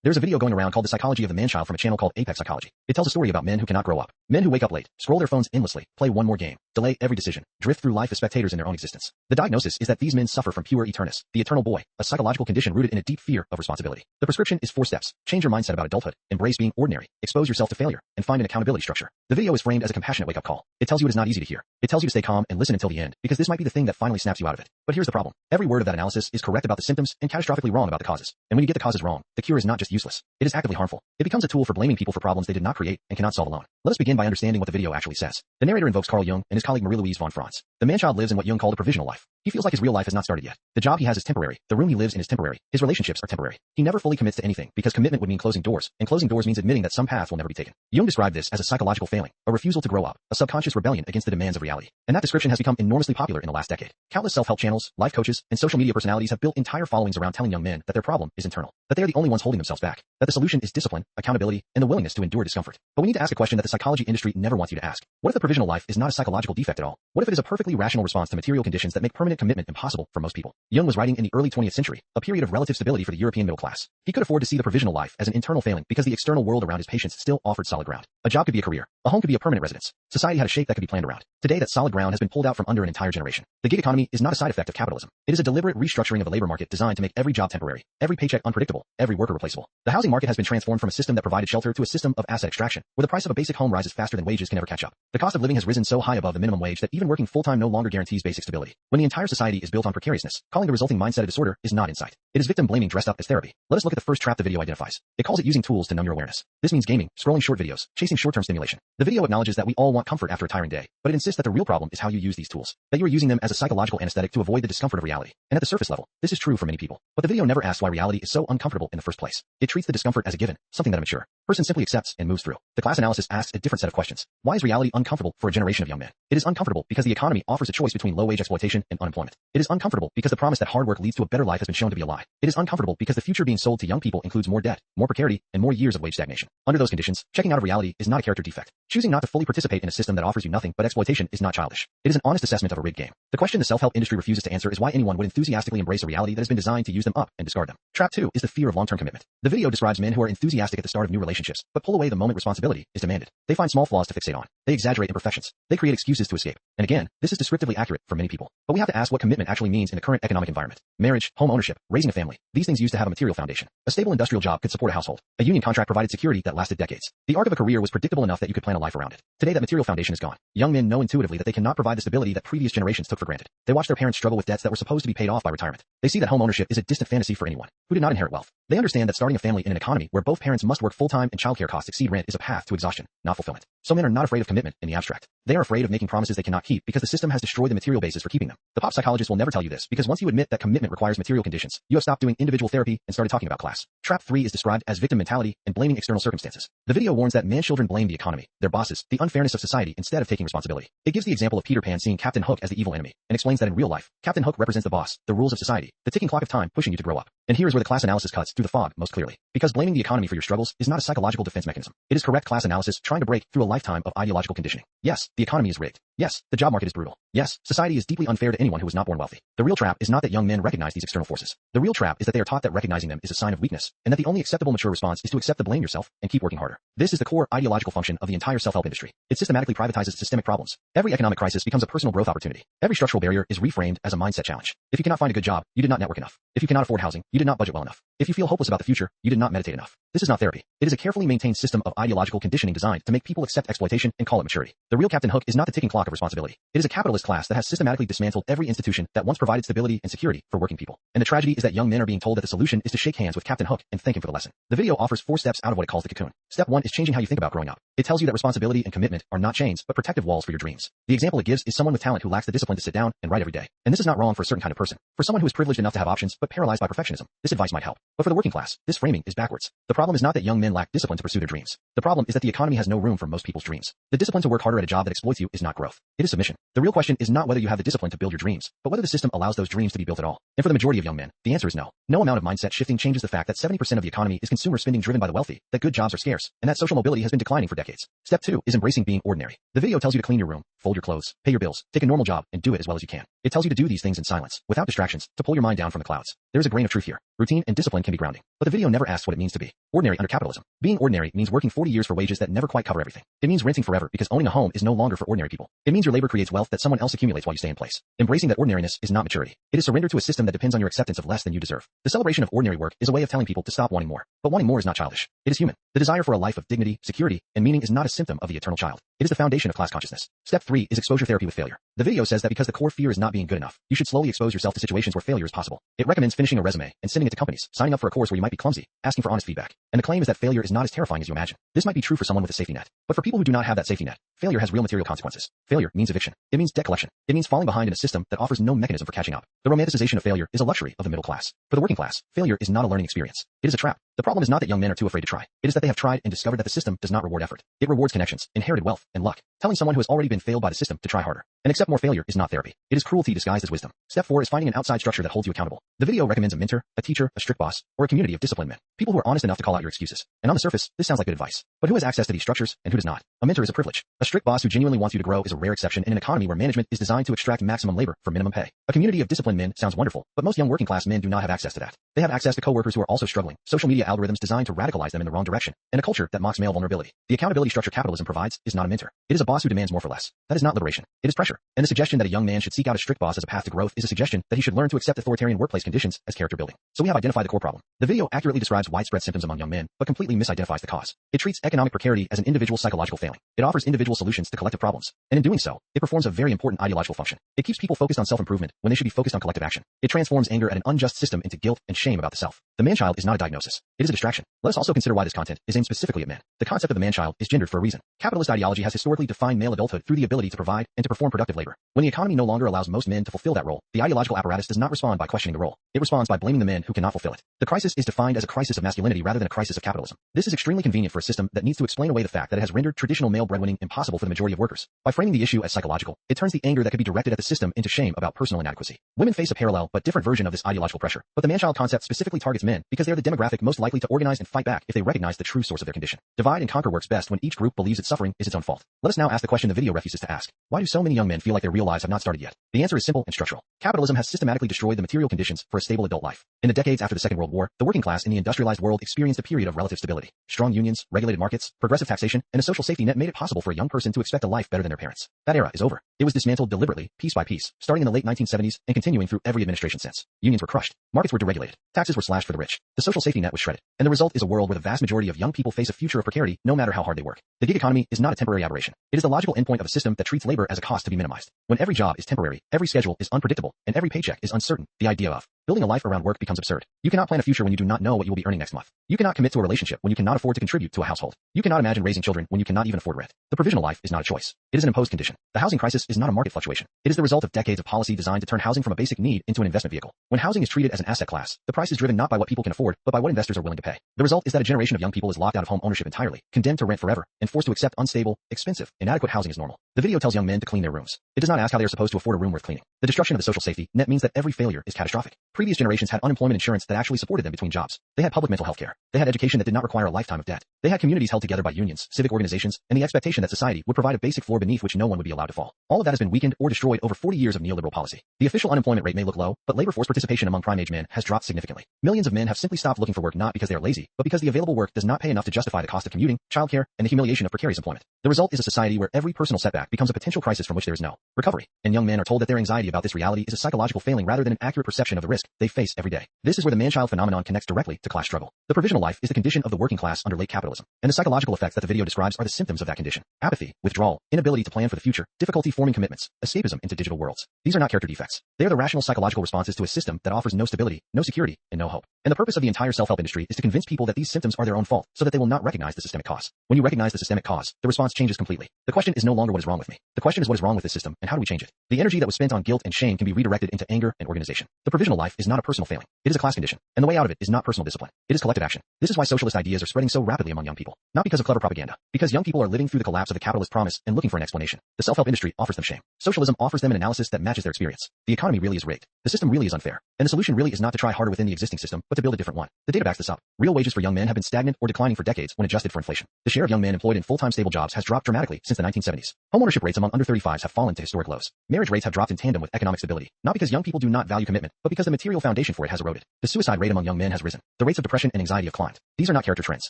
There's a video going around called The Psychology of the Man-Child from a channel called Apex Psychology. It tells a story about men who cannot grow up. Men who wake up late, scroll their phones endlessly, play one more game, delay every decision, drift through life as spectators in their own existence. The diagnosis is that these men suffer from puer aeternus, the eternal boy, a psychological condition rooted in a deep fear of responsibility. The prescription is 4 steps. Change your mindset about adulthood, embrace being ordinary, expose yourself to failure, and find an accountability structure. The video is framed as a compassionate wake-up call. It tells you it is not easy to hear. It tells you to stay calm and listen until the end, because this might be the thing that finally snaps you out of it. But here's the problem. Every word of that analysis is correct about the symptoms and catastrophically wrong about the causes. And when you get the causes wrong, the cure is not just useless. It is actively harmful. It becomes a tool for blaming people for problems they did not create and cannot solve alone. Let us begin by understanding what the video actually says. The narrator invokes Carl Jung and his colleague Marie-Louise von Franz. The man-child lives in what Jung called a provisional life. He feels like his real life has not started yet. The job he has is temporary. The room he lives in is temporary. His relationships are temporary. He never fully commits to anything because commitment would mean closing doors, and closing doors means admitting that some path will never be taken. Jung described this as a psychological failing, a refusal to grow up, a subconscious rebellion against the demands of reality. And that description has become enormously popular in the last decade. Countless self-help channels, life coaches, and social media personalities have built entire followings around telling young men that their problem is internal, that they are the only ones holding themselves back, that the solution is discipline, accountability, and the willingness to endure discomfort. But we need to ask a question that the psychology industry never wants you to ask. What if the provisional life is not a psychological defect at all? What if it is a perfectly rational response to material conditions that make permanent commitment impossible for most people? Jung was writing in the early 20th century, a period of relative stability for the European middle class. He could afford to see the provisional life as an internal failing because the external world around his patients still offered solid ground. A job could be a career. A home could be a permanent residence. Society had a shape that could be planned around. Today that solid ground has been pulled out from under an entire generation. The gig economy is not a side effect of capitalism. It is a deliberate restructuring of the labor market designed to make every job temporary, every paycheck unpredictable, every worker replaceable. The housing market has been transformed from a system that provided shelter to a system of asset extraction, where the price of a basic home rises faster than wages can ever catch up. The cost of living has risen so high above the minimum wage that even working full-time no longer guarantees basic stability. When the entire society is built on precariousness, calling the resulting mindset a disorder is not insight. It is victim blaming dressed up as therapy. Let us look at the first trap the video identifies. It calls it using tools to numb your awareness. This means gaming, scrolling short videos, chasing short-term stimulation. The video acknowledges that we all want comfort after a tiring day, but it insists that the real problem is how you use these tools, that you are using them as a psychological anesthetic to avoid the discomfort of reality. And at the surface level, this is true for many people. But the video never asks why reality is so uncomfortable in the first place. It treats the discomfort as a given, something that a mature person simply accepts and moves through. The class analysis asks a different set of questions. Why is reality uncomfortable for a generation of young men? It is uncomfortable because the economy offers a choice between low-wage exploitation and unemployment. It is uncomfortable because the promise that hard work leads to a better life has been shown to be a lie. It is uncomfortable because the future being sold to young people includes more debt, more precarity, and more years of wage stagnation. Under those conditions, checking out of reality is not a character defect. Choosing not to fully participate in a system that offers you nothing but exploitation is not childish. It is an honest assessment of a rigged game. The question the self-help industry refuses to answer is why anyone would enthusiastically embrace a reality that has been designed to use them up and discard them. Trap 2 is the fear of long-term commitment. The video describes men who are enthusiastic at the start of new relationships, but pull away the moment responsibility is demanded. They find small flaws to fixate on. They exaggerate imperfections. They create excuses to escape. And again, this is descriptively accurate for many people. But we have to ask what commitment actually means in the current economic environment. Marriage, home ownership, raising a family. These things used to have a material foundation. A stable industrial job could support a household. A union contract provided security that lasted decades. The arc of a career was predictable enough that you could plan a life around it. Today that material foundation is gone. Young men know intuitively that they cannot provide the stability that previous generations took for granted. They watch their parents struggle with debts that were supposed to be paid off by retirement. They see that home ownership is a distant fantasy for anyone who did not inherit wealth. They understand that starting a family in an economy where both parents must work full-time and childcare costs exceed rent is a path to exhaustion, not fulfillment. So men are not afraid of commitment in the abstract. They are afraid of making promises they cannot keep because the system has destroyed the material basis for keeping them. The pop psychologist will never tell you this because once you admit that commitment requires material conditions, you have stopped doing individual therapy and started talking about class. Trap 3 is described as victim mentality and blaming external circumstances. The video warns that man-children blame the economy, their bosses, the unfairness of society instead of taking responsibility. It gives the example of Peter Pan seeing Captain Hook as the evil enemy and explains that in real life, Captain Hook represents the boss, the rules of society, the ticking clock of time pushing you to grow up. And here is where the class analysis cuts through the fog most clearly. Because blaming the economy for your struggles is not a psychological defense mechanism. It is correct class analysis trying to break through a lifetime of ideological conditioning. Yes, the economy is rigged. Yes, the job market is brutal. Yes, society is deeply unfair to anyone who was not born wealthy. The real trap is not that young men recognize these external forces. The real trap is that they are taught that recognizing them is a sign of weakness, and that the only acceptable mature response is to accept the blame yourself and keep working harder. This is the core ideological function of the entire self-help industry. It systematically privatizes systemic problems. Every economic crisis becomes a personal growth opportunity. Every structural barrier is reframed as a mindset challenge. If you cannot find a good job, you did not network enough. If you cannot afford housing, you did not budget well enough. If you feel hopeless about the future, you did not meditate enough. This is not therapy. It is a carefully maintained system of ideological conditioning designed to make people accept exploitation and call it maturity. The real Captain Hook is not the ticking clock of responsibility. It is a capitalist class that has systematically dismantled every institution that once provided stability and security for working people. And the tragedy is that young men are being told that the solution is to shake hands with Captain Hook and thank him for the lesson. The video offers 4 steps out of what it calls the cocoon. Step 1 is changing how you think about growing up. It tells you that responsibility and commitment are not chains, but protective walls for your dreams. The example it gives is someone with talent who lacks the discipline to sit down and write every day. And this is not wrong for a certain kind of person. For someone who is privileged enough to have options but paralyzed by perfectionism, this advice might help. But for the working class, this framing is backwards. The problem is not that young men lack discipline to pursue their dreams. The problem is that the economy has no room for most people's dreams. The discipline to work harder at a job that exploits you is not growth. It is submission. The real question is not whether you have the discipline to build your dreams, but whether the system allows those dreams to be built at all. And for the majority of young men, the answer is no. No amount of mindset shifting changes the fact that 70% of the economy is consumer spending driven by the wealthy, that good jobs are scarce, and that social mobility has been declining for decades. Step 2 is embracing being ordinary. The video tells you to clean your room, fold your clothes, pay your bills, take a normal job, and do it as well as you can. It tells you to do these things in silence, without distractions, to pull your mind down from the clouds. There is a grain of truth here. Routine and discipline can be grounding. But the video never asks what it means to be ordinary under capitalism. Being ordinary means working 40 years for wages that never quite cover everything. It means renting forever because owning a home is no longer for ordinary people. It means your labor creates wealth that someone else accumulates while you stay in place. Embracing that ordinariness is not maturity. It is surrender to a system that depends on your acceptance of less than you deserve. The celebration of ordinary work is a way of telling people to stop wanting more. But wanting more is not childish. It is human. The desire for a life of dignity, security, and meaning is not a symptom of the eternal child. It is the foundation of class consciousness. Step 3 is exposure therapy with failure. The video says that because the core fear is not being good enough, you should slowly expose yourself to situations where failure is possible. It recommends finishing a resume and sending it to companies, signing up for a course where you might be clumsy, asking for honest feedback. And the claim is that failure is not as terrifying as you imagine. This might be true for someone with a safety net. But for people who do not have that safety net, failure has real material consequences. Failure means eviction. It means debt collection. It means falling behind in a system that offers no mechanism for catching up. The romanticization of failure is a luxury of the middle class. For the working class, failure is not a learning experience. It is a trap. The problem is not that young men are too afraid to try. It is that they have tried and discovered that the system does not reward effort. It rewards connections, inherited wealth, and luck. Telling someone who has already been failed by the system to try harder and accept more failure is not therapy. It is cruelty disguised as wisdom. Step 4 is finding an outside structure that holds you accountable. The video recommends a mentor, a teacher, a strict boss, or a community of disciplined men. People who are honest enough to call out your excuses. And on the surface, this sounds like good advice. But who has access to these structures and who does not? A mentor is a privilege. A strict boss who genuinely wants you to grow is a rare exception in an economy where management is designed to extract maximum labor for minimum pay. A community of disciplined men sounds wonderful, but most young working class men do not have access to that. They have access to coworkers who are also struggling, social media algorithms designed to radicalize them in the wrong direction, and a culture that mocks male vulnerability. The accountability structure capitalism provides is not a mentor. It is a boss who demands more for less. That is not liberation. It is pressure. And the suggestion that a young man should seek out a strict boss as a path to growth is a suggestion that he should learn to accept authoritarian workplace conditions as character building. So we have identified the core problem. The video accurately describes widespread symptoms among young men, but completely misidentifies the cause. It treats economic precarity as an individual psychological failing. It offers individual solutions to collective problems. And in doing so, it performs a very important ideological function. It keeps people focused on self-improvement when they should be focused on collective action. It transforms anger at an unjust system into guilt and shame about the self. The man-child is not a diagnosis. It is a distraction. Let us also consider why this content is aimed specifically at men. The concept of the man-child is gendered for a reason. Capitalist ideology has historically defined male adulthood through the ability to provide and to perform productive labor. When the economy no longer allows most men to fulfill that role, the ideological apparatus does not respond by questioning the role. It responds by blaming the men who cannot fulfill it. The crisis is defined as a crisis of masculinity rather than a crisis of capitalism. This is extremely convenient for a system that needs to explain away the fact that it has rendered traditional male breadwinning impossible for the majority of workers. By framing the issue as psychological, it turns the anger that could be directed at the system into shame about personal inadequacy. Women face a parallel but different version of this ideological pressure, but the man-child concept specifically targets men because they are the demographic most likely to organize and fight back if they recognize the true source of their condition. Divide and conquer works best when each group believes its suffering is its own fault. Let us now ask the question the video refuses to ask. Why do so many young men feel like their real lives have not started yet? The answer is simple and structural. Capitalism has systematically destroyed the material conditions for a stable adult life. In the decades after the Second World War, the working class in the industrialized world experienced a period of relative stability. Strong unions, regulated markets, progressive taxation, and a social safety net made it possible for a young person to expect a life better than their parents. That era is over. It was dismantled deliberately, piece by piece, starting in the late 1970s and continuing through every administration since. Unions were crushed. Markets were deregulated. Taxes were slashed for the rich. The social safety net was shredded. And the result is a world where the vast majority of young people face a future of precarity no matter how hard they work. The gig economy is not a temporary aberration. It is the logical endpoint of a system that treats labor as a cost to be minimized. When every job is temporary, every schedule is unpredictable, and every paycheck is uncertain, the idea of building a life around work becomes absurd. You cannot plan a future when you do not know what you will be earning next month. You cannot commit to a relationship when you cannot afford to contribute to a household. You cannot imagine raising children when you cannot even afford rent. The provisional life is not a choice. It is an imposed condition. The housing crisis is not a market fluctuation. It is the result of decades of policy designed to turn housing from a basic need into an investment vehicle. When housing is treated as an asset class, the price is driven not by what people can afford, but by what investors are willing to pay. The result is that a generation of young people is locked out of home ownership entirely, condemned to rent forever, and forced to accept unstable, expensive, inadequate housing as normal. The video tells young men to clean their rooms. It does not ask how they are supposed to afford a room worth cleaning. The destruction of the social safety net means that every failure is catastrophic. Previous generations had unemployment insurance that actually supported them between jobs. They had public mental health care. They had education that did not require a lifetime of debt. They had communities held together by unions, civic organizations, and the expectation that society would provide a basic floor beneath which no one would be allowed to fall. All of that has been weakened or destroyed over 40 years of neoliberal policy. The official unemployment rate may look low, but labor force participation among prime-age men has dropped significantly. Millions of men have simply stopped looking for work not because they are lazy, but because the available work does not pay enough to justify the cost of commuting, childcare, and the humiliation of precarious employment. The result is a society where every personal setback becomes a potential crisis from which there is no recovery. And young men are told that their anxiety about this reality is a psychological failing rather than an accurate perception of the risk they face every day. This is where the man-child phenomenon connects directly to class struggle. The provisional life is the condition of the working class under late capitalism, and the psychological effects that the video describes are the symptoms of that condition. Apathy, withdrawal, inability to plan for the future, difficulty forming commitments, escapism into digital worlds. These are not character defects. They are the rational psychological responses to a system that offers no stability, no security, and no hope. And the purpose of the entire self-help industry is to convince people that these symptoms are their own fault, so that they will not recognize the systemic cause. When you recognize the systemic cause, the response changes completely. The question is no longer what is wrong with me. The question is what is wrong with this system, and how do we change it? The energy that was spent on guilt and shame can be redirected into anger and organization. The provisional life is not a personal failing. It is a class condition, and the way out of it is not personal discipline. It is collective action. This is why socialist ideas are spreading so rapidly among young people. Not because of clever propaganda. Because young people are living through the collapse of the capitalist promise and looking for an explanation. The self-help industry offers them shame. Socialism offers them an analysis that matches their experience. The economy really is rigged. The system really is unfair. And the solution really is not to try harder within the existing system, but to build a different one. The data backs this up. Real wages for young men have been stagnant or declining for decades when adjusted for inflation. The share of young men employed in full-time stable jobs has dropped dramatically since the 1970s. Homeownership rates among under 35s have fallen to historic lows. Marriage rates have dropped in tandem with with economic stability, not because young people do not value commitment, but because the material foundation for it has eroded. The suicide rate among young men has risen. The rates of depression and anxiety have climbed. These are not character trends.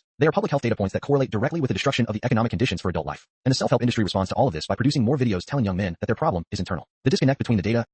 They are public health data points that correlate directly with the destruction of the economic conditions for adult life. And the self-help industry responds to all of this by producing more videos telling young men that their problem is internal. The disconnect between the data